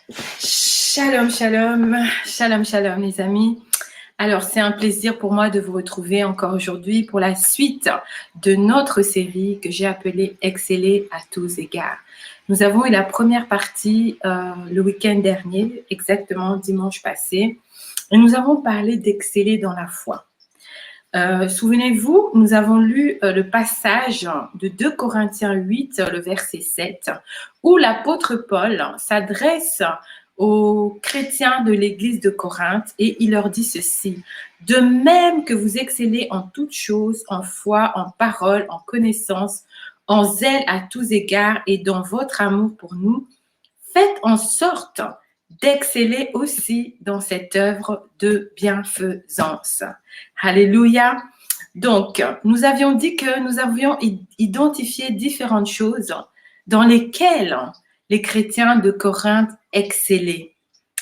Shalom, shalom, shalom, shalom les amis. Alors c'est un plaisir pour moi de vous retrouver encore aujourd'hui pour la suite de notre série que j'ai appelée Exceller à tous égards. Nous avons eu la première partie le week-end dernier, exactement dimanche passé, et nous avons parlé d'exceller dans la foi. Souvenez-vous, nous avons lu le passage de 2 Corinthiens 8, le verset 7, où l'apôtre Paul s'adresse aux chrétiens de l'église de Corinthe et il leur dit ceci: « De même que vous excellez en toutes choses, en foi, en parole, en connaissance, en zèle à tous égards et dans votre amour pour nous, faites en sorte d'exceller aussi dans cette œuvre de bienfaisance. » Alléluia. Donc, nous avions dit que nous avions identifié différentes choses dans lesquelles les chrétiens de Corinthe excellaient.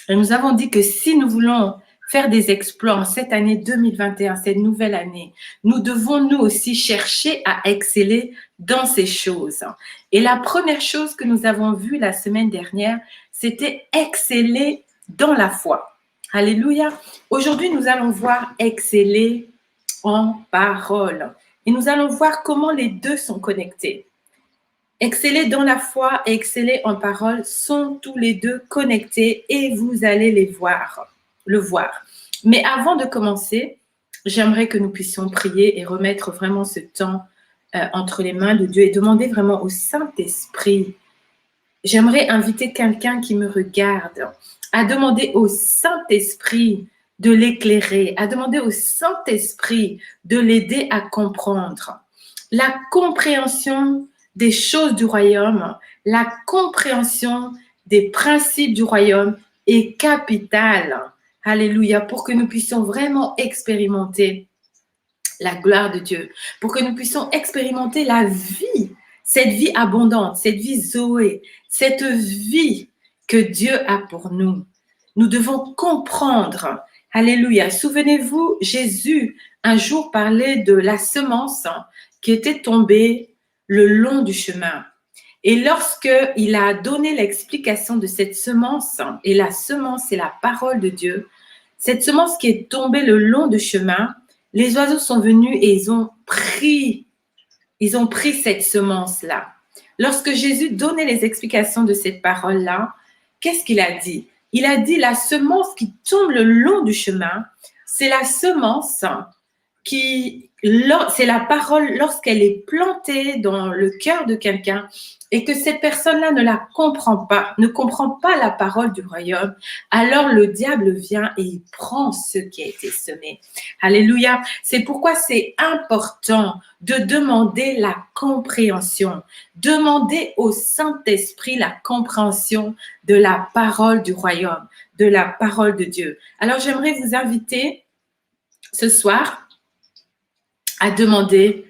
Et nous avons dit que si nous voulons faire des exploits en cette année 2021, cette nouvelle année, nous devons nous aussi chercher à exceller dans ces choses. Et la première chose que nous avons vue la semaine dernière, c'était exceller dans la foi. Alléluia. Aujourd'hui, nous allons voir exceller en parole. Et nous allons voir comment les deux sont connectés. Exceller dans la foi et exceller en parole sont tous les deux connectés et vous allez le voir. Mais avant de commencer, j'aimerais que nous puissions prier et remettre vraiment ce temps entre les mains de Dieu et demander vraiment au Saint-Esprit. J'aimerais inviter quelqu'un qui me regarde à demander au Saint-Esprit de l'éclairer, à demander au Saint-Esprit de l'aider à comprendre. La compréhension des choses du royaume, la compréhension des principes du royaume est capitale. Alléluia, pour que nous puissions vraiment expérimenter la gloire de Dieu, pour que nous puissions expérimenter la vie, cette vie abondante, cette vie Zoé, cette vie que Dieu a pour nous. Nous devons comprendre. Alléluia. Souvenez-vous, Jésus un jour parlait de la semence qui était tombée le long du chemin. Et lorsqu'il a donné l'explication de cette semence, et la semence, c'est la parole de Dieu, cette semence qui est tombée le long du chemin, les oiseaux sont venus et ils ont pris cette semence-là. Lorsque Jésus donnait les explications de cette parole-là, qu'est-ce qu'il a dit? Il a dit la semence qui tombe le long du chemin, c'est la semence c'est la parole lorsqu'elle est plantée dans le cœur de quelqu'un et que cette personne-là ne comprend pas la parole du royaume, alors le diable vient et il prend ce qui a été semé. Alléluia. C'est pourquoi c'est important de demander la compréhension. Demander au Saint-Esprit la compréhension de la parole du royaume, de la parole de Dieu. Alors j'aimerais vous inviter ce soir à demander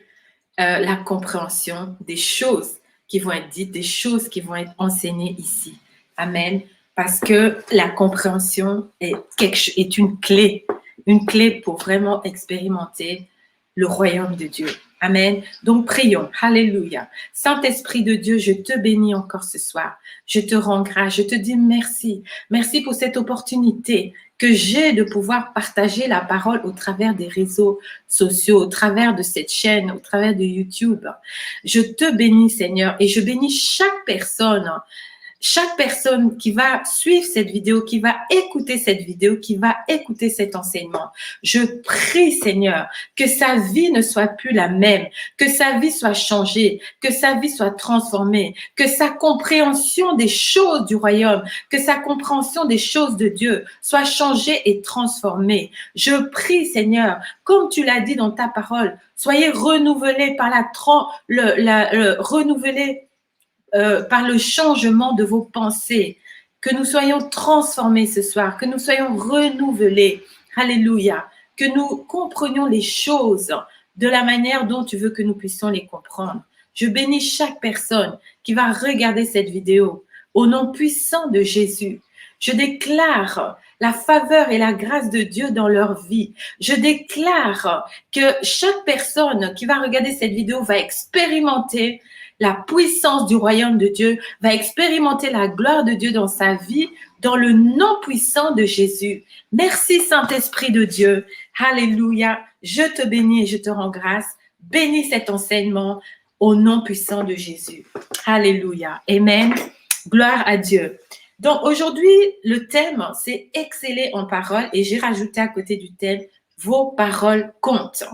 la compréhension des choses qui vont être dites, des choses qui vont être enseignées ici. Amen. Parce que la compréhension est une clé pour vraiment expérimenter le royaume de Dieu. Amen. Donc, prions. Alléluia. Saint-Esprit de Dieu, je te bénis encore ce soir. Je te rends grâce. Je te dis merci. Merci pour cette opportunité que j'ai de pouvoir partager la parole au travers des réseaux sociaux, au travers de cette chaîne, au travers de YouTube. Je te bénis, Seigneur, et je bénis chaque personne qui va suivre cette vidéo, qui va écouter cette vidéo, qui va écouter cet enseignement. Je prie, Seigneur, que sa vie ne soit plus la même, que sa vie soit changée, que sa vie soit transformée, que sa compréhension des choses du royaume, que sa compréhension des choses de Dieu soit changée et transformée. Je prie, Seigneur, comme tu l'as dit dans ta parole, soyez renouvelés par par le changement de vos pensées, que nous soyons transformés ce soir, que nous soyons renouvelés. Alléluia. Que nous comprenions les choses de la manière dont tu veux que nous puissions les comprendre. Je bénis chaque personne qui va regarder cette vidéo au nom puissant de Jésus. Je déclare la faveur et la grâce de Dieu dans leur vie. Je déclare que chaque personne qui va regarder cette vidéo va expérimenter la puissance du royaume de Dieu, va expérimenter la gloire de Dieu dans sa vie dans le nom puissant de Jésus. Merci Saint-Esprit de Dieu. Alléluia. Je te bénis et je te rends grâce. Bénis cet enseignement au nom puissant de Jésus. Alléluia. Amen. Gloire à Dieu. Donc aujourd'hui, le thème, c'est exceller en parole et j'ai rajouté à côté du thème, vos paroles comptent.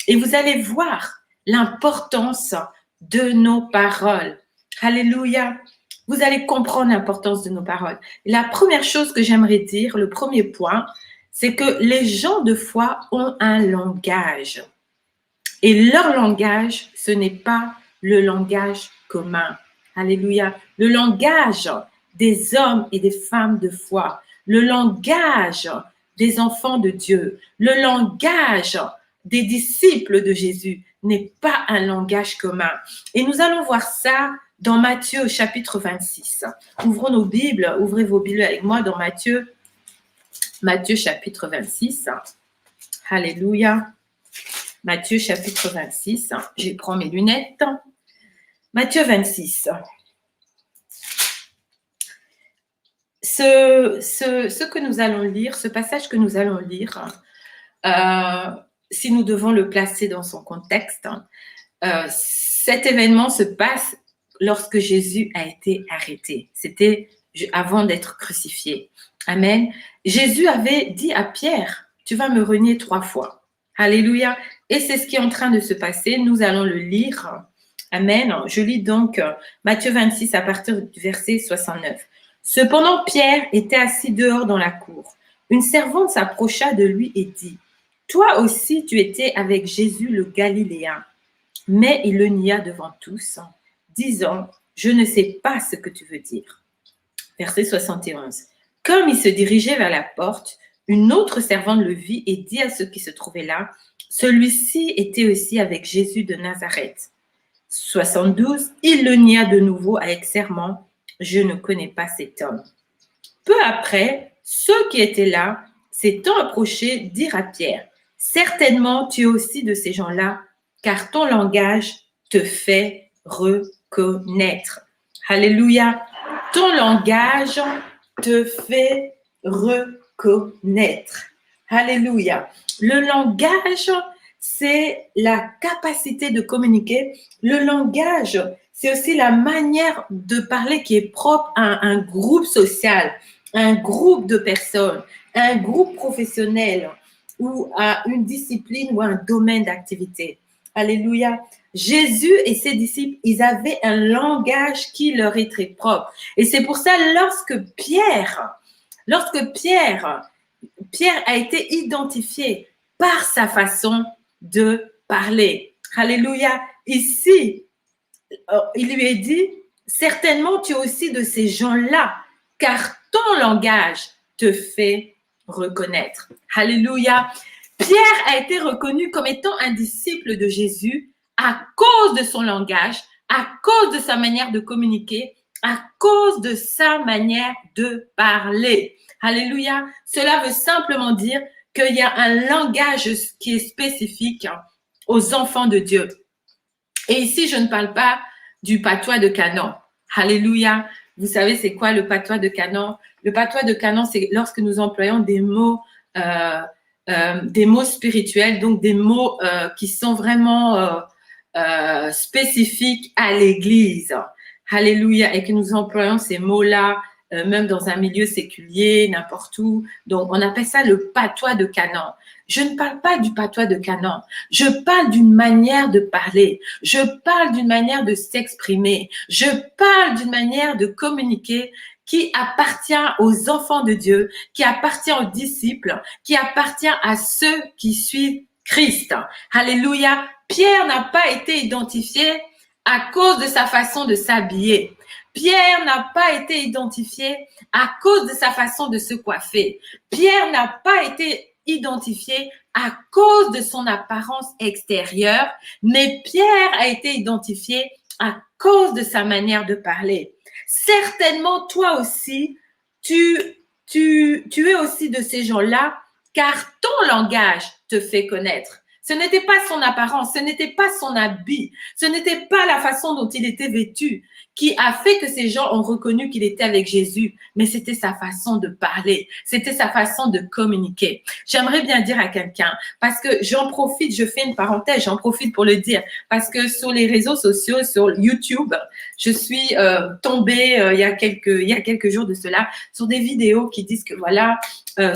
Et vous allez voir l'importance de nos paroles. Alléluia. Vous allez comprendre l'importance de nos paroles. La première chose que j'aimerais dire, le premier point, c'est que les gens de foi ont un langage. Et leur langage, ce n'est pas le langage commun. Alléluia. Le langage des hommes et des femmes de foi. Le langage des enfants de Dieu. Le langage des disciples de Jésus n'est pas un langage commun. Et nous allons voir ça dans Matthieu au chapitre 26. Ouvrons nos Bibles, ouvrez vos Bibles avec moi dans Matthieu chapitre 26. Alléluia. Matthieu chapitre 26. Je prends mes lunettes. Matthieu 26. Ce que nous allons lire, ce passage que nous allons lire, si nous devons le placer dans son contexte, cet événement se passe lorsque Jésus a été arrêté. C'était avant d'être crucifié. Amen. Jésus avait dit à Pierre, tu vas me renier 3 fois. Alléluia. Et c'est ce qui est en train de se passer. Nous allons le lire. Amen. Je lis donc Matthieu 26 à partir du verset 69. Cependant, Pierre était assis dehors dans la cour. Une servante s'approcha de lui et dit, toi aussi tu étais avec Jésus le Galiléen. Mais il le nia devant tous, disant, je ne sais pas ce que tu veux dire. Verset 71. Comme il se dirigeait vers la porte, une autre servante le vit et dit à ceux qui se trouvaient là, celui-ci était aussi avec Jésus de Nazareth. 72. Il le nia de nouveau avec serment, je ne connais pas cet homme. Peu après, ceux qui étaient là, s'étant approchés, dirent à Pierre, certainement tu es aussi de ces gens-là, car ton langage te fait reconnaître. Alléluia. Ton langage te fait reconnaître. Alléluia. Le langage, c'est la capacité de communiquer. Le langage, c'est aussi la manière de parler qui est propre à un groupe social, un groupe de personnes, un groupe professionnel ou à une discipline ou un domaine d'activité. Alléluia. Jésus et ses disciples, ils avaient un langage qui leur est très propre. Et c'est pour ça, lorsque Pierre a été identifié par sa façon de parler. Alléluia. Ici, il lui est dit, certainement tu es aussi de ces gens-là, car ton langage te fait reconnaître. Alléluia. Pierre a été reconnu comme étant un disciple de Jésus à cause de son langage, à cause de sa manière de communiquer, à cause de sa manière de parler. Alléluia. Cela veut simplement dire qu'il y a un langage qui est spécifique aux enfants de Dieu. Et ici, je ne parle pas du patois de Canaan. Alléluia. Vous savez, c'est quoi le patois de Canaan? Le patois de Canaan, c'est lorsque nous employons des mots spirituels, donc des mots qui sont vraiment spécifiques à l'Église. Alléluia. Et que nous employons ces mots-là, même dans un milieu séculier, n'importe où. Donc, on appelle ça le patois de Canaan. Je ne parle pas du patois de Canaan. Je parle d'une manière de parler. Je parle d'une manière de s'exprimer. Je parle d'une manière de communiquer qui appartient aux enfants de Dieu, qui appartient aux disciples, qui appartient à ceux qui suivent Christ. Alléluia. Pierre n'a pas été identifié à cause de sa façon de s'habiller. Pierre n'a pas été identifié à cause de sa façon de se coiffer. Pierre n'a pas été identifié à cause de son apparence extérieure, mais Pierre a été identifié à cause de sa manière de parler. Certainement, toi aussi, tu es aussi de ces gens-là, car ton langage te fait connaître. Ce n'était pas son apparence, ce n'était pas son habit, ce n'était pas la façon dont il était vêtu qui a fait que ces gens ont reconnu qu'il était avec Jésus, mais c'était sa façon de parler, c'était sa façon de communiquer. J'aimerais bien dire à quelqu'un, parce que j'en profite, je fais une parenthèse, j'en profite pour le dire, parce que sur les réseaux sociaux, sur YouTube, je suis tombée il y a quelques jours de cela sur des vidéos qui disent que voilà,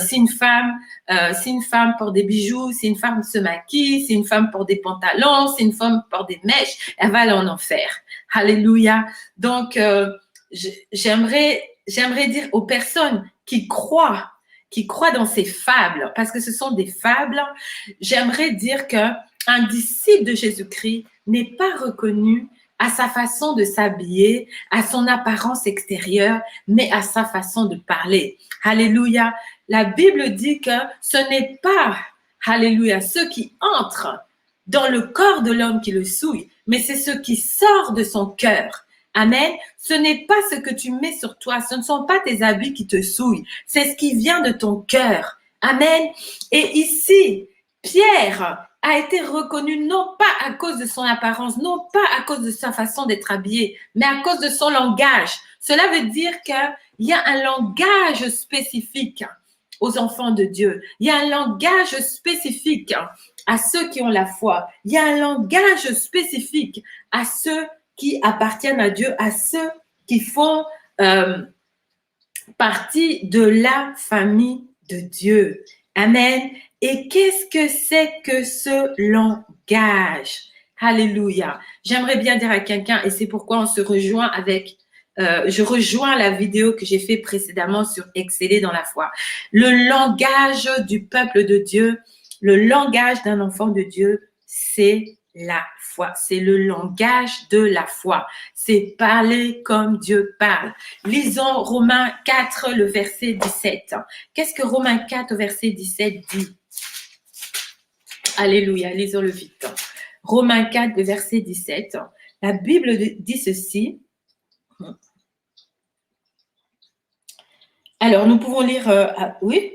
si une femme porte des bijoux, si une femme se maquille, si une femme porte des pantalons, si une femme porte des mèches, elle va aller en enfer. Alléluia. Donc, j'aimerais dire aux personnes qui croient dans ces fables, parce que ce sont des fables, j'aimerais dire qu'un disciple de Jésus-Christ n'est pas reconnu à sa façon de s'habiller, à son apparence extérieure, mais à sa façon de parler. Alléluia. La Bible dit que ce n'est pas, alléluia, ceux qui entrent dans le corps de l'homme qui le souillent, mais c'est ce qui sort de son cœur. Amen. Ce n'est pas ce que tu mets sur toi, ce ne sont pas tes habits qui te souillent, c'est ce qui vient de ton cœur. Amen. Et ici, Pierre a été reconnu non pas à cause de son apparence, non pas à cause de sa façon d'être habillé, mais à cause de son langage. Cela veut dire qu'il y a un langage spécifique aux enfants de Dieu. Il y a un langage spécifique à ceux qui ont la foi. Il y a un langage spécifique à ceux qui appartiennent à Dieu, à ceux qui font partie de la famille de Dieu. Amen. Et qu'est-ce que c'est que ce langage? Alléluia. J'aimerais bien dire à quelqu'un, et c'est pourquoi on se rejoint avec, je rejoins la vidéo que j'ai fait précédemment sur exceller dans la foi. Le langage du peuple de Dieu, le langage d'un enfant de Dieu, c'est la foi. C'est le langage de la foi. C'est parler comme Dieu parle. Lisons Romains 4, le verset 17. Qu'est-ce que Romains 4, verset 17 dit? Alléluia, lisons-le vite. Romains 4, verset 17. La Bible dit ceci. Alors, nous pouvons lire, oui,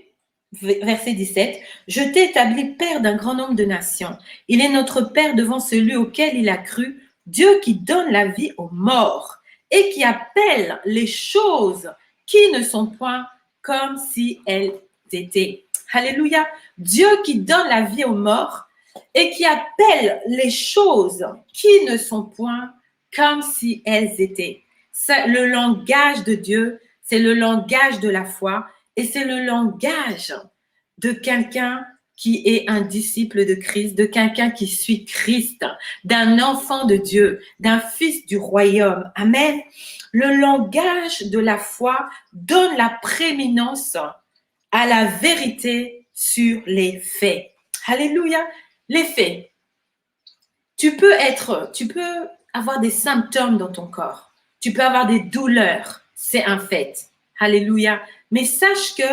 verset 17. « Je t'ai établi père d'un grand nombre de nations. Il est notre père devant celui auquel il a cru, Dieu qui donne la vie aux morts et qui appelle les choses qui ne sont point comme si elles étaient. » Alléluia. Dieu qui donne la vie aux morts et qui appelle les choses qui ne sont point comme si elles étaient. C'est le langage de Dieu, c'est le langage de la foi et c'est le langage de quelqu'un qui est un disciple de Christ, de quelqu'un qui suit Christ, d'un enfant de Dieu, d'un fils du royaume. Amen. Le langage de la foi donne la prééminence à la vérité sur les faits. Alléluia. Les faits. Tu peux avoir des symptômes dans ton corps. Tu peux avoir des douleurs. C'est un fait. Alléluia. Mais sache que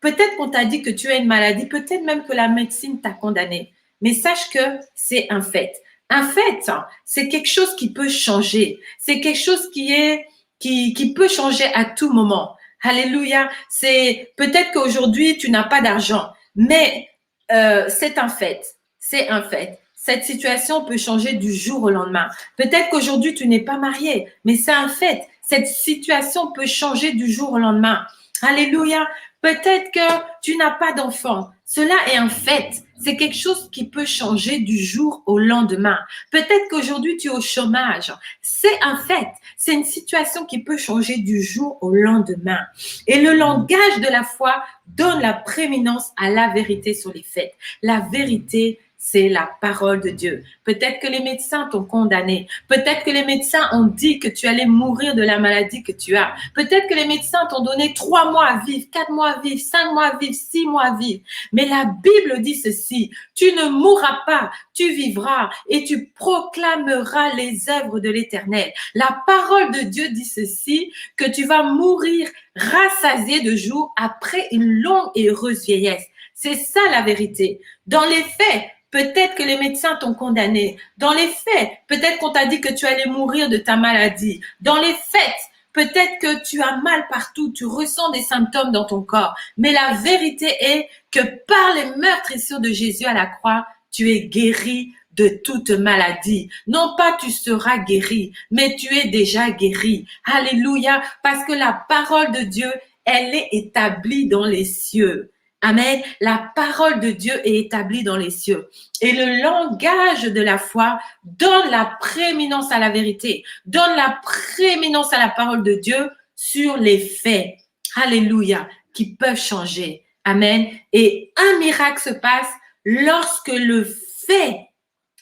peut-être qu'on t'a dit que tu as une maladie, peut-être même que la médecine t'a condamné. Mais sache que c'est un fait. Un fait, c'est quelque chose qui peut changer. C'est quelque chose qui peut changer à tout moment. Alléluia. C'est peut-être qu'aujourd'hui, tu n'as pas d'argent, mais c'est un fait. C'est un fait. Cette situation peut changer du jour au lendemain. Peut-être qu'aujourd'hui, tu n'es pas marié, mais c'est un fait. Cette situation peut changer du jour au lendemain. Alléluia. Peut-être que tu n'as pas d'enfant. Cela est un fait. C'est quelque chose qui peut changer du jour au lendemain. Peut-être qu'aujourd'hui, tu es au chômage. C'est un fait. C'est une situation qui peut changer du jour au lendemain. Et le langage de la foi donne la prééminence à la vérité sur les faits. La vérité, c'est la parole de Dieu. Peut-être que les médecins t'ont condamné. Peut-être que les médecins ont dit que tu allais mourir de la maladie que tu as. Peut-être que les médecins t'ont donné 3 mois à vivre, 4 mois à vivre, 5 mois à vivre, 6 mois à vivre. Mais la Bible dit ceci, tu ne mourras pas, tu vivras et tu proclameras les œuvres de l'Éternel. La parole de Dieu dit ceci, que tu vas mourir rassasié de jours après une longue et heureuse vieillesse. C'est ça la vérité. Dans les faits, peut-être que les médecins t'ont condamné. Dans les faits, peut-être qu'on t'a dit que tu allais mourir de ta maladie. Dans les faits, peut-être que tu as mal partout, tu ressens des symptômes dans ton corps. Mais la vérité est que par les meurtrissures de Jésus à la croix, tu es guéri de toute maladie. Non pas tu seras guéri, mais tu es déjà guéri. Alléluia, parce que la parole de Dieu, elle est établie dans les cieux. Amen. La parole de Dieu est établie dans les cieux. Et le langage de la foi donne la prééminence à la vérité, donne la prééminence à la parole de Dieu sur les faits. Alléluia, qui peuvent changer. Amen. Et un miracle se passe lorsque le fait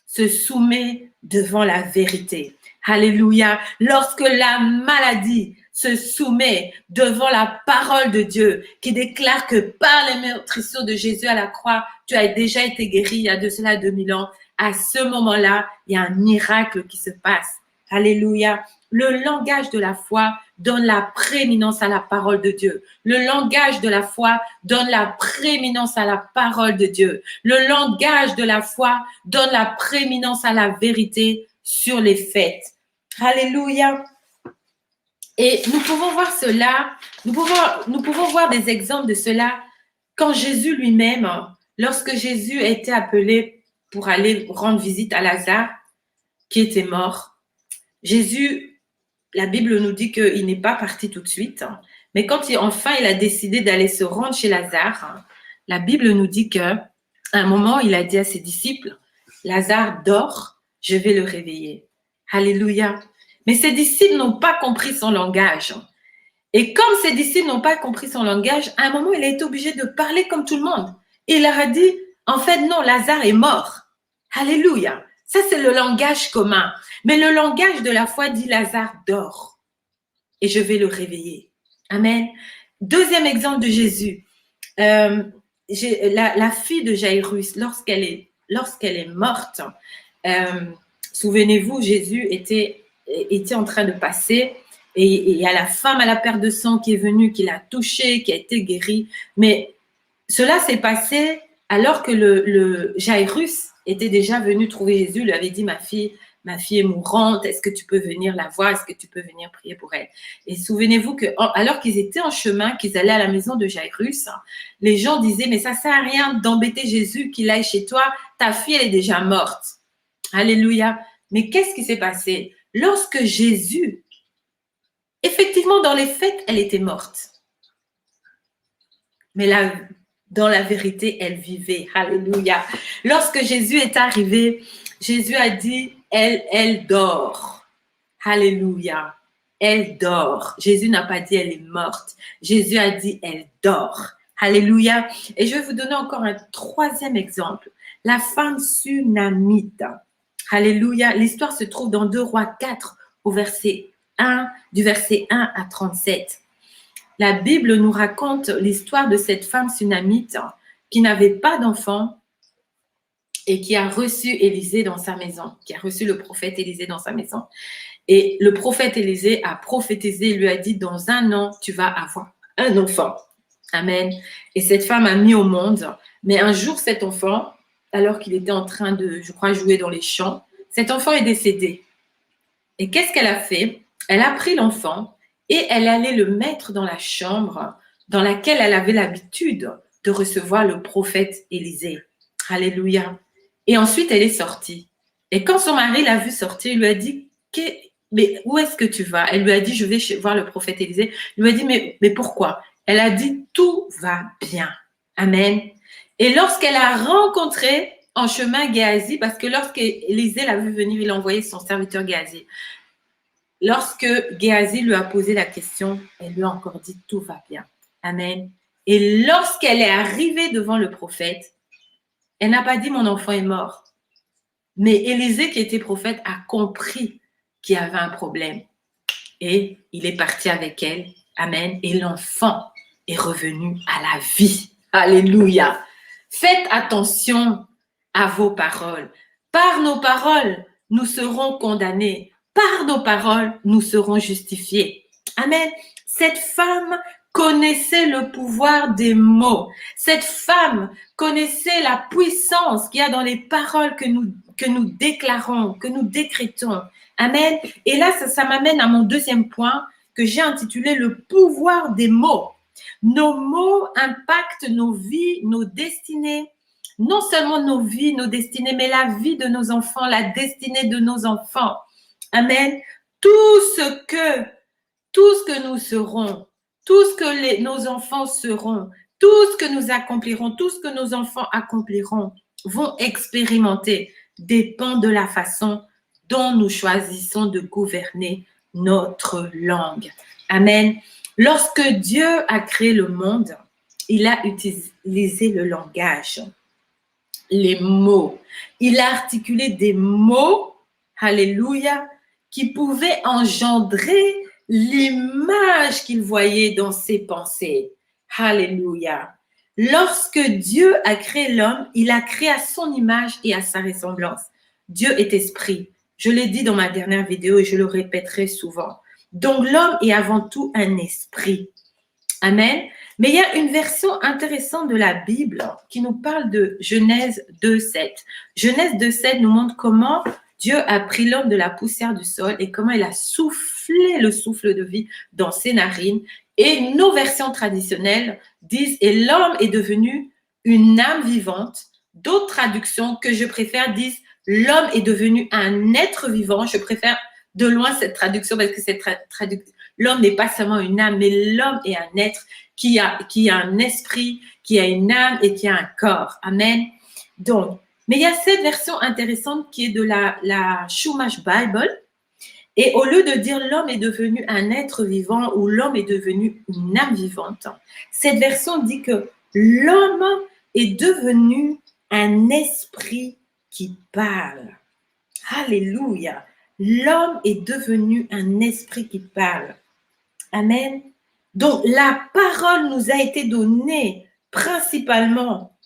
se soumet devant la vérité. Alléluia. Lorsque la maladie se soumet devant la parole de Dieu qui déclare que par les meurtrissures de Jésus à la croix, tu as déjà été guéri il y a de cela 2000 ans. À ce moment-là, il y a un miracle qui se passe. Alléluia. Le langage de la foi donne la prééminence à la parole de Dieu. Le langage de la foi donne la prééminence à la parole de Dieu. Le langage de la foi donne la prééminence à la vérité sur les faits. Alléluia. Et nous pouvons voir cela, nous pouvons voir des exemples de cela quand Jésus lui-même, lorsque Jésus a été appelé pour aller rendre visite à Lazare, qui était mort. Jésus, la Bible nous dit qu'il n'est pas parti tout de suite, mais quand enfin il a décidé d'aller se rendre chez Lazare, la Bible nous dit qu'à un moment, il a dit à ses disciples, Lazare dort, je vais le réveiller. Alléluia. Mais ses disciples n'ont pas compris son langage. Et comme ses disciples n'ont pas compris son langage, à un moment, il a été obligé de parler comme tout le monde. Et il leur a dit, en fait, non, Lazare est mort. Alléluia. Ça, c'est le langage commun. Mais le langage de la foi dit, Lazare dort. Et je vais le réveiller. Amen. Deuxième exemple de Jésus. La fille de Jairus, lorsqu'elle est morte, souvenez-vous, Jésus était en train de passer et il y a la femme à la perte de sang qui est venue, qui l'a touchée, qui a été guérie. Mais cela s'est passé alors que le Jairus était déjà venu trouver Jésus, lui avait dit, ma fille est mourante, est-ce que tu peux venir la voir, est-ce que tu peux venir prier pour elle? Et souvenez-vous que alors qu'ils étaient en chemin, qu'ils allaient à la maison de Jairus, les gens disaient, mais ça sert à rien d'embêter Jésus qu'il aille chez toi, ta fille elle est déjà morte. Alléluia. Mais qu'est-ce qui s'est passé? Lorsque Jésus, effectivement, dans les faits, elle était morte. Mais là, dans la vérité, elle vivait. Alléluia. Lorsque Jésus est arrivé, Jésus a dit, elle dort. Alléluia. Elle dort. Jésus n'a pas dit, elle est morte. Jésus a dit, elle dort. Alléluia. Et je vais vous donner encore un troisième exemple. La femme sunamite. Alléluia. L'histoire se trouve dans 2 Rois 4, du verset 1 à 37. La Bible nous raconte l'histoire de cette femme sunamite qui n'avait pas d'enfant et qui a reçu Élisée dans sa maison, qui a reçu le prophète Élisée dans sa maison. Et le prophète Élisée a prophétisé, il lui a dit, dans 1 an, tu vas avoir un enfant. Amen. Et cette femme a mis au monde. Mais un jour, cet enfant, alors qu'il était en train de, je crois, jouer dans les champs, cet enfant est décédé. Et qu'est-ce qu'elle a fait? Elle a pris l'enfant et elle allait le mettre dans la chambre dans laquelle elle avait l'habitude de recevoir le prophète Élisée. Alléluia. Et ensuite, elle est sortie. Et quand son mari l'a vue sortir, il lui a dit, mais où est-ce que tu vas? Elle lui a dit, je vais voir le prophète Élisée. Il lui a dit, mais pourquoi? Elle a dit, tout va bien. Amen. Et lorsqu'elle a rencontré en chemin Géasi, parce que lorsque Élisée l'a vu venir, il a envoyé son serviteur Géasi. Lorsque Géasi lui a posé la question, elle lui a encore dit, tout va bien. Amen. Et lorsqu'elle est arrivée devant le prophète, elle n'a pas dit, mon enfant est mort. Mais Élisée, qui était prophète, a compris qu'il y avait un problème. Et il est parti avec elle. Amen. Et l'enfant est revenu à la vie. Alléluia. Faites attention à vos paroles. Par nos paroles, nous serons condamnés. Par nos paroles, nous serons justifiés. Amen. Cette femme connaissait le pouvoir des mots. Cette femme connaissait la puissance qu'il y a dans les paroles que nous déclarons, que nous décrétons. Amen. Et là, ça m'amène à mon deuxième point que j'ai intitulé le pouvoir des mots. Nos mots impactent nos vies, nos destinées. non seulement nos vies, nos destinées, mais la vie de nos enfants, la destinée de nos enfants. Amen. Tout ce que nous serons, tout ce que nos enfants seront, tout ce que nous accomplirons, tout ce que nos enfants accompliront, vont expérimenter dépend de la façon dont nous choisissons de gouverner notre langue. Amen. Lorsque Dieu a créé le monde, il a utilisé le langage, les mots. Il a articulé des mots, alléluia, qui pouvaient engendrer l'image qu'il voyait dans ses pensées. Alléluia. Lorsque Dieu a créé l'homme, il a créé à son image et à sa ressemblance. Dieu est esprit. Je l'ai dit dans ma dernière vidéo et je le répéterai souvent. Donc l'homme est avant tout un esprit. Amen. Mais il y a une version intéressante de la Bible qui nous parle de Genèse 2:7. Genèse 2:7 nous montre comment Dieu a pris l'homme de la poussière du sol et comment il a soufflé le souffle de vie dans ses narines. Et nos versions traditionnelles disent « Et l'homme est devenu une âme vivante ». D'autres traductions que je préfère disent « L'homme est devenu un être vivant ». Je préfère de loin cette traduction parce que cette traduction, l'homme n'est pas seulement une âme, mais l'homme est un être qui a un esprit, qui a une âme et qui a un corps. Amen. Donc, mais il y a cette version intéressante qui est de la Chumash Bible. Et au lieu de dire l'homme est devenu un être vivant ou l'homme est devenu une âme vivante, cette version dit que l'homme est devenu un esprit qui parle. Alléluia. L'homme est devenu un esprit qui parle. Amen. Donc, la parole nous a été donnée principalement,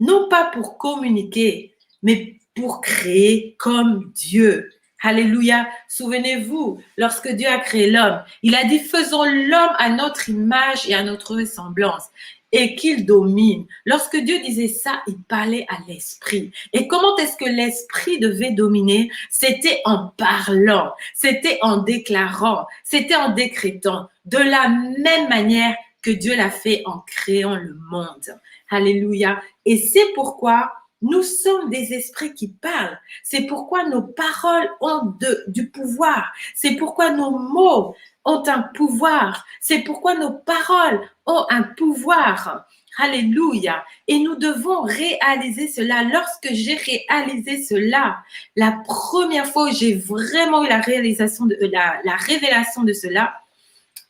non pas pour communiquer, mais pour créer comme Dieu. Alléluia. Souvenez-vous, lorsque Dieu a créé l'homme, il a dit, faisons l'homme à notre image et à notre ressemblance et qu'il domine. Lorsque Dieu disait ça, il parlait à l'esprit. Et comment est-ce que l'esprit devait dominer? C'était en parlant, c'était en déclarant, c'était en décrétant, de la même manière que Dieu l'a fait en créant le monde. Alléluia. Et c'est pourquoi nous sommes des esprits qui parlent. C'est pourquoi nos paroles ont du pouvoir. C'est pourquoi nos mots ont un pouvoir. C'est pourquoi nos paroles ont un pouvoir. Alléluia. Et nous devons réaliser cela. Lorsque j'ai réalisé cela, la première fois où j'ai vraiment eu la réalisation la révélation de cela,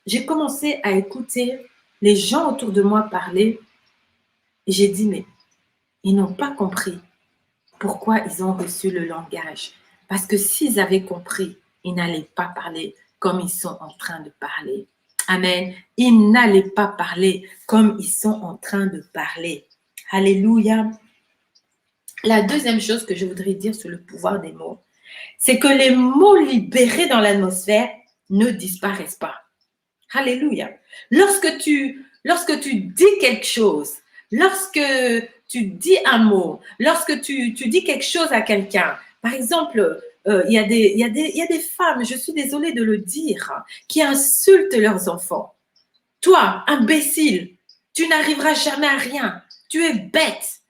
j'ai commencé à écouter les gens autour de moi parler. Et j'ai dit, mais ils n'ont pas compris pourquoi ils ont reçu le langage. Parce que s'ils avaient compris, ils n'allaient pas parler comme ils sont en train de parler. Amen. Ils n'allaient pas parler comme ils sont en train de parler. Alléluia. La deuxième chose que je voudrais dire sur le pouvoir des mots, c'est que les mots libérés dans l'atmosphère ne disparaissent pas. Alléluia. Lorsque tu dis quelque chose, lorsque tu dis un mot, lorsque tu dis quelque chose à quelqu'un, par exemple, il y a des femmes, je suis désolée de le dire, qui insultent leurs enfants. Toi, imbécile, tu n'arriveras jamais à rien. Tu es bête.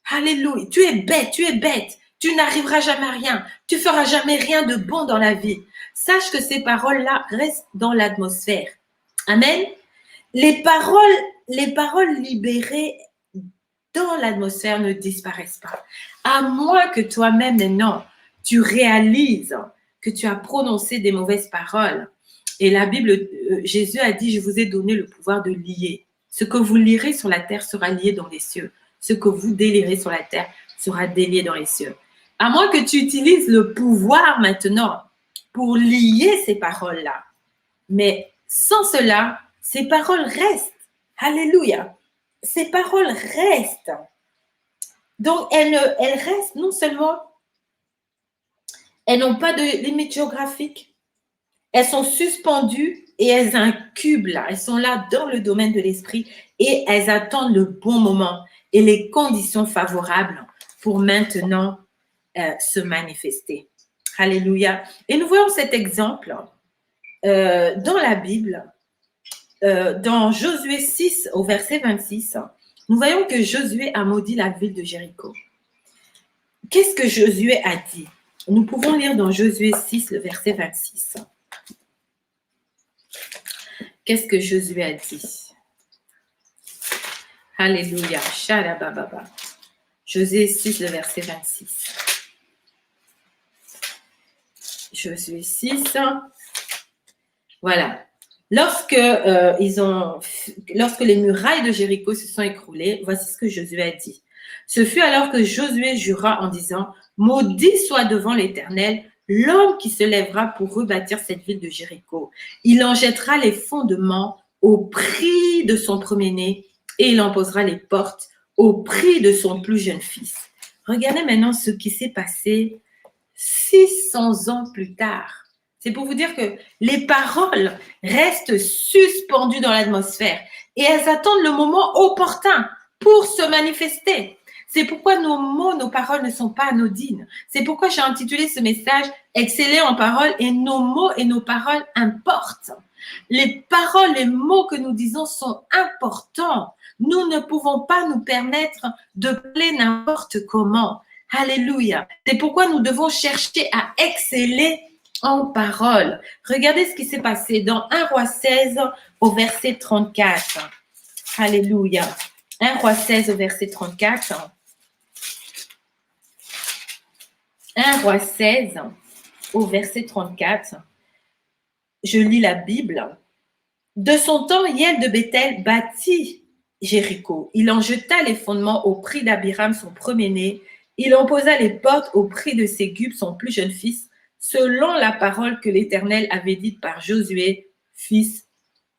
Alléluia. Tu es bête, tu es bête. Tu n'arriveras jamais à rien. Tu feras jamais rien de bon dans la vie. Sache que ces paroles-là restent dans l'atmosphère. Amen. Les paroles libérées dans l'atmosphère ne disparaissent pas. À moins que toi-même, non, tu réalises que tu as prononcé des mauvaises paroles. Et la Bible, Jésus a dit, je vous ai donné le pouvoir de lier. Ce que vous lirez sur la terre sera lié dans les cieux. Ce que vous délirez sur la terre sera délié dans les cieux. À moins que tu utilises le pouvoir maintenant pour lier ces paroles-là. Mais sans cela, ces paroles restent. Alléluia. Ces paroles restent. Donc, elles restent non seulement, elles n'ont pas de limite géographique, elles sont suspendues et elles incubent là. Elles sont là dans le domaine de l'esprit et elles attendent le bon moment et les conditions favorables pour maintenant se manifester. Alléluia. Et nous voyons cet exemple dans la Bible, dans Josué 6 au verset 26, nous voyons que Josué a maudit la ville de Jéricho. Qu'est-ce que Josué a dit? Nous pouvons lire dans Josué 6, le verset 26. Qu'est-ce que Josué a dit? Alléluia. Shalabababa. Josué 6, le verset 26. Josué 6. Voilà. Lorsque les murailles de Jéricho se sont écroulées, voici ce que Josué a dit. Ce fut alors que Josué jura en disant, « Maudit soit devant l'Éternel l'homme qui se lèvera pour rebâtir cette ville de Jéricho. Il en jettera les fondements au prix de son premier-né et il en posera les portes au prix de son plus jeune fils. » Regardez maintenant ce qui s'est passé 600 ans plus tard. C'est pour vous dire que les paroles restent suspendues dans l'atmosphère et elles attendent le moment opportun pour se manifester. C'est pourquoi nos mots, nos paroles ne sont pas anodines. C'est pourquoi j'ai intitulé ce message « Exceller en paroles » et nos mots et nos paroles importent. Les paroles, les mots que nous disons sont importants. Nous ne pouvons pas nous permettre de parler n'importe comment. Alléluia. C'est pourquoi nous devons chercher à exceller en paroles. Regardez ce qui s'est passé dans 1 Roi 16 au verset 34. Alléluia. 1 Roi 16 au verset 34. 1 Roi 16 au verset 34. Je lis la Bible. De son temps, Hiel de Béthel bâtit Jéricho. Il en jeta les fondements au prix d'Abiram, son premier-né. Il en posa les portes au prix de Ségub, son plus jeune fils, selon la parole que l'Éternel avait dite par Josué, fils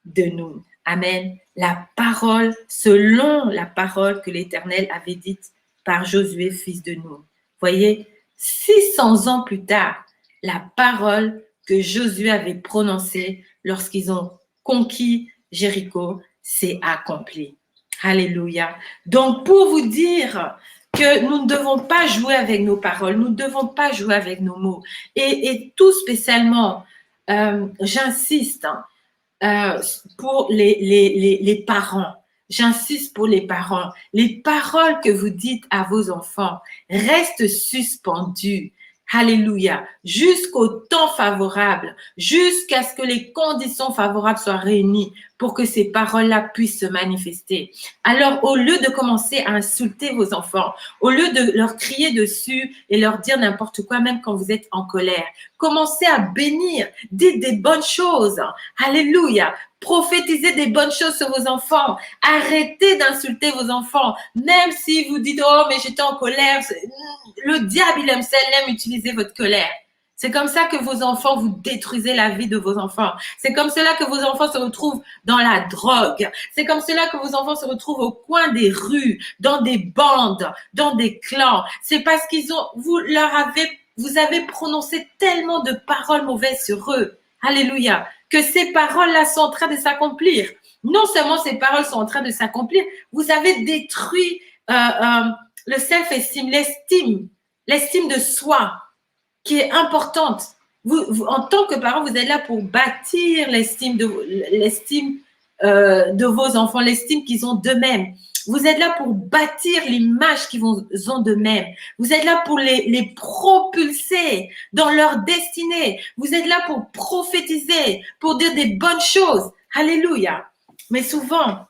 de Nun. Amen. La parole, selon la parole que l'Éternel avait dite par Josué, fils de Nun. Voyez, 600 ans plus tard, la parole que Josué avait prononcée lorsqu'ils ont conquis Jéricho s'est accomplie. Alléluia. Donc, pour vous dire que nous ne devons pas jouer avec nos paroles, nous ne devons pas jouer avec nos mots. Et tout spécialement, j'insiste pour les parents. J'insiste pour les parents. Les paroles que vous dites à vos enfants restent suspendues. Alléluia. Jusqu'au temps favorable, jusqu'à ce que les conditions favorables soient réunies pour que ces paroles-là puissent se manifester. Alors, au lieu de commencer à insulter vos enfants, au lieu de leur crier dessus et leur dire n'importe quoi, même quand vous êtes en colère, commencez à bénir, dites des bonnes choses. Alléluia. Prophétisez des bonnes choses sur vos enfants. Arrêtez d'insulter vos enfants. Même si vous dites, oh, mais j'étais en colère. Le diable, il aime utiliser votre colère. C'est comme ça que vos enfants, vous détruisez la vie de vos enfants. C'est comme cela que vos enfants se retrouvent dans la drogue. C'est comme cela que vos enfants se retrouvent au coin des rues, dans des bandes, dans des clans. C'est parce vous avez prononcé tellement de paroles mauvaises sur eux. Alléluia. Que ces paroles-là sont en train de s'accomplir. Non seulement ces paroles sont en train de s'accomplir, vous avez détruit le self-esteem, l'estime de soi qui est importante. Vous, en tant que parent, vous êtes là pour bâtir l'estime de vos enfants, l'estime qu'ils ont d'eux-mêmes. Vous êtes là pour bâtir l'image qu'ils ont d'eux-mêmes. Vous êtes là pour les propulser dans leur destinée. Vous êtes là pour prophétiser, pour dire des bonnes choses. Alléluia. Mais souvent,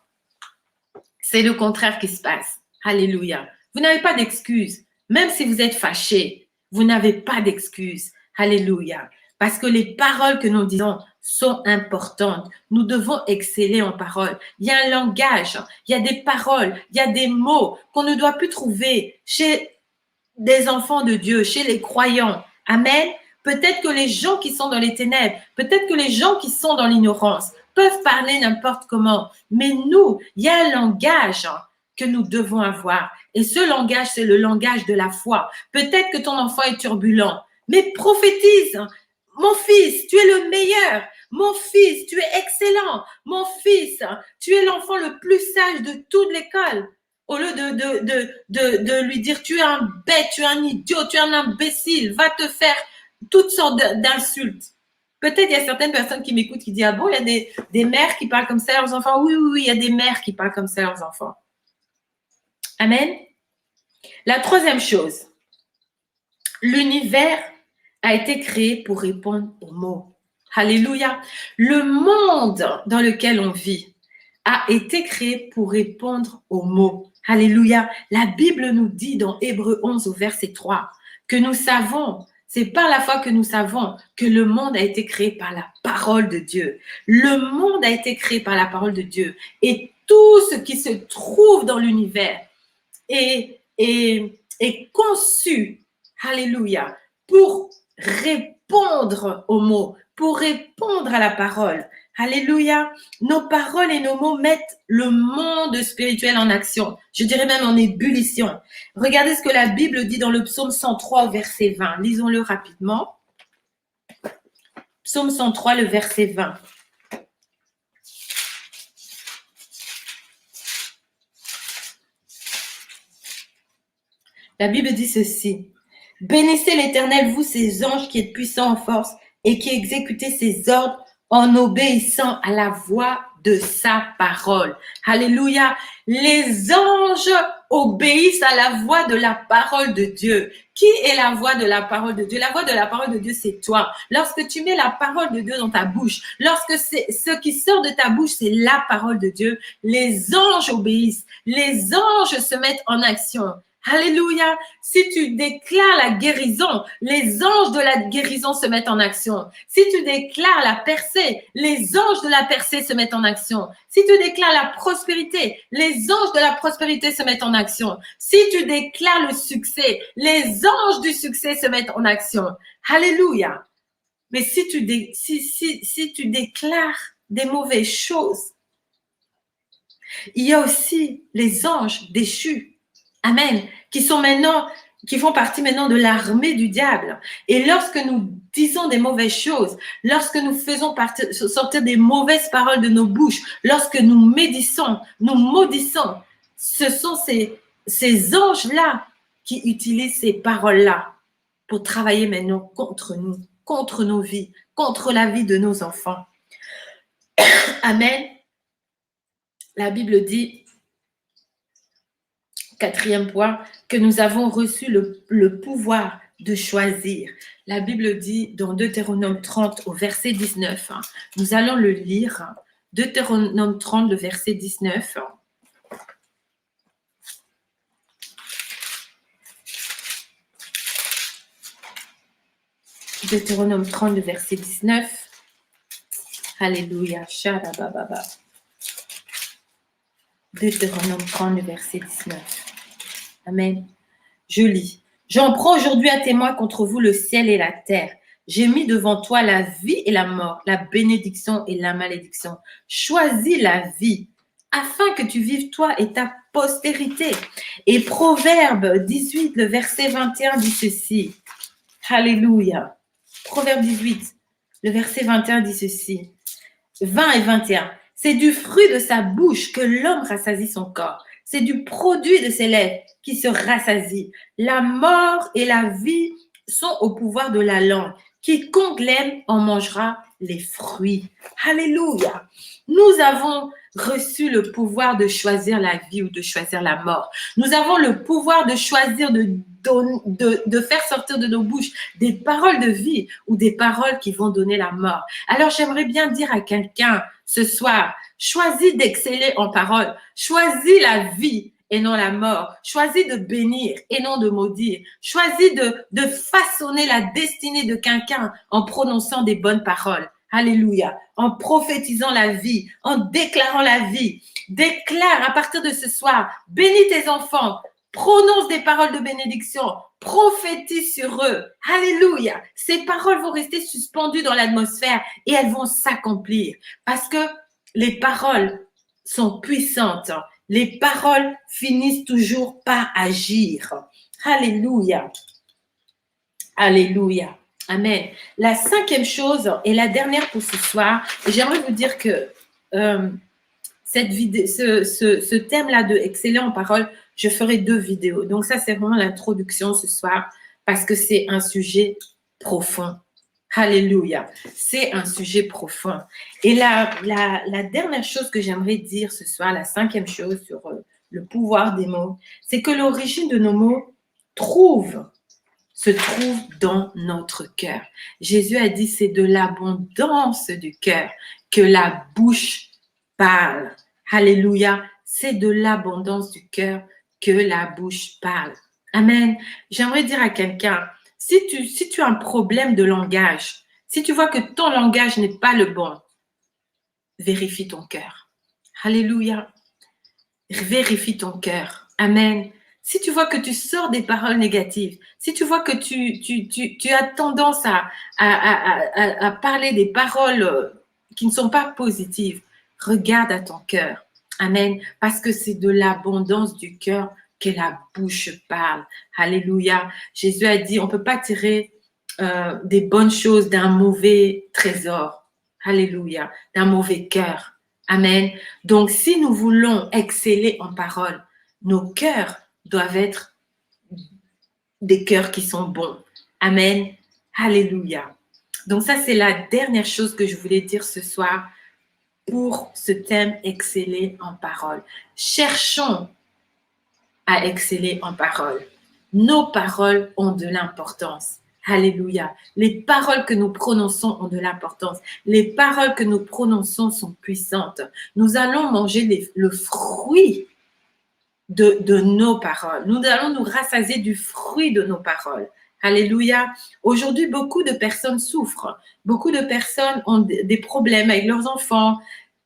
c'est le contraire qui se passe. Alléluia. Vous n'avez pas d'excuses. Même si vous êtes fâché, vous n'avez pas d'excuses. Alléluia. Parce que les paroles que nous disons sont importantes. Nous devons exceller en paroles. Il y a un langage, il y a des paroles, il y a des mots qu'on ne doit plus trouver chez des enfants de Dieu, chez les croyants. Amen. Peut-être que les gens qui sont dans les ténèbres, peut-être que les gens qui sont dans l'ignorance peuvent parler n'importe comment. Mais nous, il y a un langage que nous devons avoir. Et ce langage, c'est le langage de la foi. Peut-être que ton enfant est turbulent, mais prophétise. Mon fils, tu es le meilleur. Mon fils, tu es excellent. Mon fils, tu es l'enfant le plus sage de toute l'école. Au lieu de lui dire, tu es un bête, tu es un idiot, tu es un imbécile, va te faire toutes sortes d'insultes. Peut-être il y a certaines personnes qui m'écoutent qui disent, ah bon, il y a des mères qui parlent comme ça à leurs enfants. Oui, il y a des mères qui parlent comme ça à leurs enfants. Amen. La troisième chose, l'univers a été créé pour répondre aux mots. Alléluia. Le monde dans lequel on vit a été créé pour répondre aux mots. Alléluia. La Bible nous dit dans Hébreux 11 au verset 3 que nous savons, c'est par la foi que nous savons que le monde a été créé par la parole de Dieu. Le monde a été créé par la parole de Dieu. Et tout ce qui se trouve dans l'univers est conçu, alléluia, pour répondre aux mots, pour répondre à la parole. Alléluia. Nos paroles et nos mots mettent le monde spirituel en action. Je dirais même en ébullition. Regardez ce que la Bible dit dans le psaume 103 au verset 20. Lisons-le rapidement. Psaume 103, le verset 20. La Bible dit ceci. Bénissez l'Éternel, vous, ses anges qui êtes puissants en force et qui exécutez ses ordres en obéissant à la voix de sa parole. Alléluia. Les anges obéissent à la voix de la parole de Dieu. Qui est la voix de la parole de Dieu? La voix de la parole de Dieu, c'est toi. Lorsque tu mets la parole de Dieu dans ta bouche, lorsque ce qui sort de ta bouche, c'est la parole de Dieu, les anges obéissent. Les anges se mettent en action. Alléluia. Si tu déclares la guérison, les anges de la guérison se mettent en action. Si tu déclares la percée, les anges de la percée se mettent en action. Si tu déclares la prospérité, les anges de la prospérité se mettent en action. Si tu déclares le succès, les anges du succès se mettent en action. Alléluia. Mais si tu déclares des mauvaises choses, il y a aussi les anges déchus. Amen. Qui font partie maintenant de l'armée du diable. Et lorsque nous disons des mauvaises choses, lorsque nous faisons sortir des mauvaises paroles de nos bouches, lorsque nous maudissons, ce sont ces anges-là qui utilisent ces paroles-là pour travailler maintenant contre nous, contre nos vies, contre la vie de nos enfants. Amen. La Bible dit, quatrième point, que nous avons reçu le pouvoir de choisir. La Bible dit dans Deutéronome 30 au verset 19, nous allons le lire, Deutéronome 30, le verset 19. Deutéronome 30, le verset 19. Alléluia. Deutéronome 30, le verset 19. Amen. Je lis. J'en prends aujourd'hui à témoin contre vous le ciel et la terre. J'ai mis devant toi la vie et la mort, la bénédiction et la malédiction. Choisis la vie afin que tu vives toi et ta postérité. Et Proverbe 18, le verset 21 dit ceci. Alléluia. Proverbe 18, le verset 21 dit ceci. 20 et 21. C'est du fruit de sa bouche que l'homme rassasie son corps. C'est du produit de ses lèvres qui se rassasie. La mort et la vie sont au pouvoir de la langue. Quiconque l'aime en mangera les fruits. Alléluia. Nous avons reçu le pouvoir de choisir la vie ou de choisir la mort. Nous avons le pouvoir de choisir de faire sortir de nos bouches des paroles de vie ou des paroles qui vont donner la mort. Alors, j'aimerais bien dire à quelqu'un ce soir, choisis d'exceller en parole, choisis la vie et non la mort. Choisis de bénir et non de maudire. Choisis de façonner la destinée de quelqu'un en prononçant des bonnes paroles. Alléluia. En prophétisant la vie, en déclarant la vie. Déclare à partir de ce soir, bénis tes enfants, prononce des paroles de bénédiction, prophétise sur eux. Alléluia. Ces paroles vont rester suspendues dans l'atmosphère et elles vont s'accomplir parce que les paroles sont puissantes. Les paroles finissent toujours par agir. Alléluia. Alléluia. Amen. La cinquième chose et la dernière pour ce soir, j'aimerais vous dire que ce thème-là de exceller en parole, je ferai 2 vidéos. Donc ça, c'est vraiment l'introduction ce soir parce que c'est un sujet profond. Alléluia. C'est un sujet profond. Et la dernière chose que j'aimerais dire ce soir, la cinquième chose le pouvoir des mots, c'est que l'origine de nos mots se trouve dans notre cœur. Jésus a dit, c'est de l'abondance du cœur que la bouche parle. Alléluia, c'est de l'abondance du cœur que la bouche parle. Amen. J'aimerais dire à quelqu'un, si tu as un problème de langage, si tu vois que ton langage n'est pas le bon, vérifie ton cœur. Alléluia. Vérifie ton cœur. Amen. Si tu vois que tu sors des paroles négatives, si tu vois que tu as tendance à parler des paroles qui ne sont pas positives, regarde à ton cœur. Amen. Parce que c'est de l'abondance du cœur que la bouche parle. Alléluia. Jésus a dit, on ne peut pas tirer des bonnes choses d'un mauvais trésor. Alléluia. D'un mauvais cœur. Amen. Donc, si nous voulons exceller en parole, nos cœurs doivent être des cœurs qui sont bons. Amen. Alléluia. Donc, ça, c'est la dernière chose que je voulais dire ce soir pour ce thème exceller en parole. Cherchons à exceller en parole. Nos paroles ont de l'importance. Alléluia. Les paroles que nous prononçons ont de l'importance. Les paroles que nous prononçons sont puissantes. Nous allons manger le fruit de nos paroles. Nous allons nous rassasier du fruit de nos paroles. Alléluia. Aujourd'hui, beaucoup de personnes souffrent. Beaucoup de personnes ont des problèmes avec leurs enfants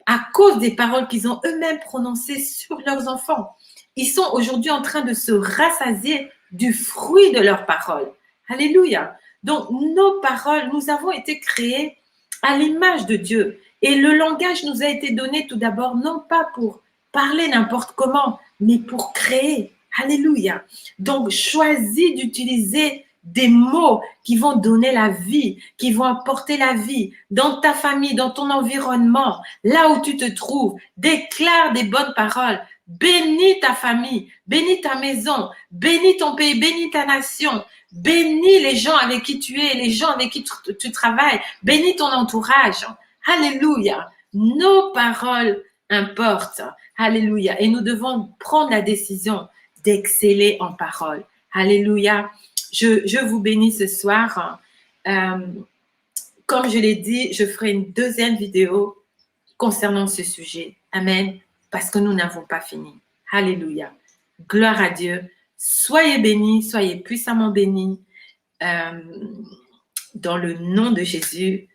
à cause des paroles qu'ils ont eux-mêmes prononcées sur leurs enfants. Ils sont aujourd'hui en train de se rassasier du fruit de leurs paroles. Alléluia. Donc, nos paroles, nous avons été créés à l'image de Dieu. Et le langage nous a été donné tout d'abord, non pas pour parler n'importe comment, mais pour créer. Alléluia. Donc, choisis d'utiliser des mots qui vont donner la vie, qui vont apporter la vie dans ta famille, dans ton environnement, là où tu te trouves. Déclare des bonnes paroles. Bénis ta famille, bénis ta maison, bénis ton pays, bénis ta nation, bénis les gens avec qui tu es, les gens avec qui tu travailles, bénis ton entourage. Alléluia. Nos paroles importent. Alléluia. Et nous devons prendre la décision d'exceller en parole. Alléluia. Je vous bénis ce soir. Comme je l'ai dit, je ferai une deuxième vidéo concernant ce sujet. Amen. Parce que nous n'avons pas fini. Alléluia. Gloire à Dieu. Soyez bénis, soyez puissamment bénis dans le nom de Jésus.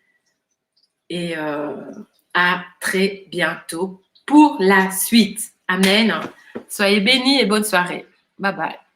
Et à très bientôt pour la suite. Amen. Soyez bénis et bonne soirée. Bye bye.